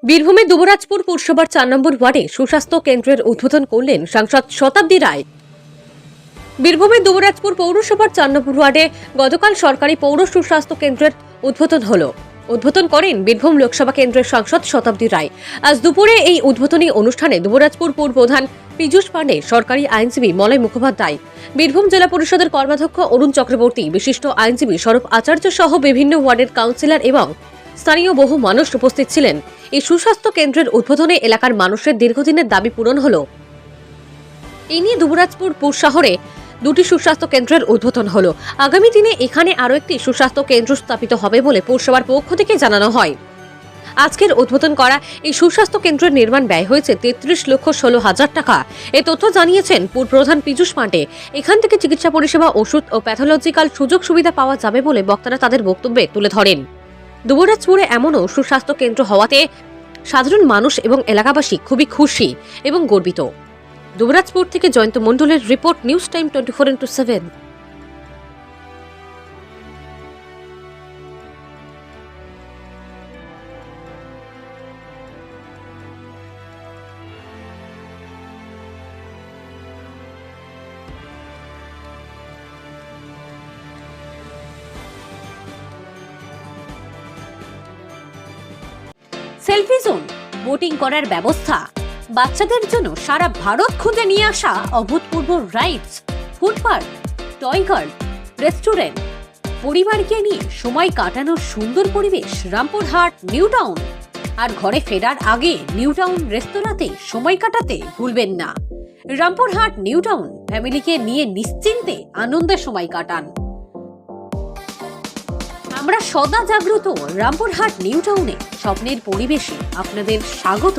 বীরভূমের দুবরাজপুর পুরসভার 4 নম্বর ওয়ার্ডে সুস্বাস্থ্য কেন্দ্রের উদ্বোধন করলেন সাংসদ শতাব্দী রায়। বীরভূমের দুবরাজপুর পৌরসভার 4 নম্বর ওয়ার্ডে গতকাল সরকারি পৌর সুস্বাস্থ্য কেন্দ্রের উদ্বোধন করেন বীরভূম লোকসভা কেন্দ্রের সাংসদ শতাব্দী রায়। আজ দুপুরে এই উদ্বোধনী অনুষ্ঠানে দুবরাজপুর পুর প্রধান পীযূষ পাণ্ডে, সরকারি আইনজীবী মলয় মুখোপাধ্যায়, বীরভূম জেলা পরিষদের কর্মাধ্যক্ষ অরুণ চক্রবর্তী, বিশিষ্ট আইনজীবী স্বরূপ আচার্য সহ বিভিন্ন ওয়ার্ডের কাউন্সিলর এবং স্থানীয় বহু মানুষ উপস্থিত ছিলেন। এই সুস্বাস্থ্য কেন্দ্রের উদ্বোধনে এলাকার মানুষের দীর্ঘদিনের দাবি পূরণ হল। এই নিয়ে দুবরাজপুর পুর শহরে 2টি সুস্বাস্থ্য কেন্দ্রের উদ্বোধন হল। আগামী দিনে এখানে আরও একটি সুস্বাস্থ্য কেন্দ্র স্থাপিত হবে বলে পৌরসভার পক্ষ থেকে জানানো হয়। আজকের উদ্বোধন করা এই সুস্বাস্থ্য কেন্দ্রের নির্মাণ ব্যয় হয়েছে 33,16,000 টাকা। এ তথ্য জানিয়েছেন পুর প্রধান পীযূষ পাণ্ডে। এখান থেকে চিকিৎসা পরিষেবা, ওষুধ ও প্যাথোলজিক্যাল সুযোগ সুবিধা পাওয়া যাবে বলে বক্তারা তাদের বক্তব্যে তুলে ধরেন। দুবরাজপুরে এমনও সুস্বাস্থ্য কেন্দ্র হওয়াতে সাধারণ মানুষ এবং এলাকাবাসী খুবই খুশি এবং গর্বিত। দুবরাজপুর থেকে জয়ন্ত মণ্ডলের report, news time 24x7। Selfie zone, boating করার ব্যবস্থা, বাচ্চাদের জন্য সারা ভারত খুঁজে নিয়ে আসা অভূতপূর্ব rides, food park, toy guard, restaurant, পরিবারকে নিয়ে সময় কাটানোর সুন্দর পরিবেশ রামপুরহাট নিউ টাউন। আর ঘরে ফেরার আগে নিউ টাউন রেস্তোরাঁতে সময় কাটাতে ভুলবেন না। রামপুরহাট নিউ টাউন, ফ্যামিলিকে নিয়ে নিশ্চিন্তে আনন্দে সময় কাটান। আমরা সদা জাগ্রত রামপুরহাট নিউ টাউনে স্বপ্নের পরিবেশে আপনাদের স্বাগত।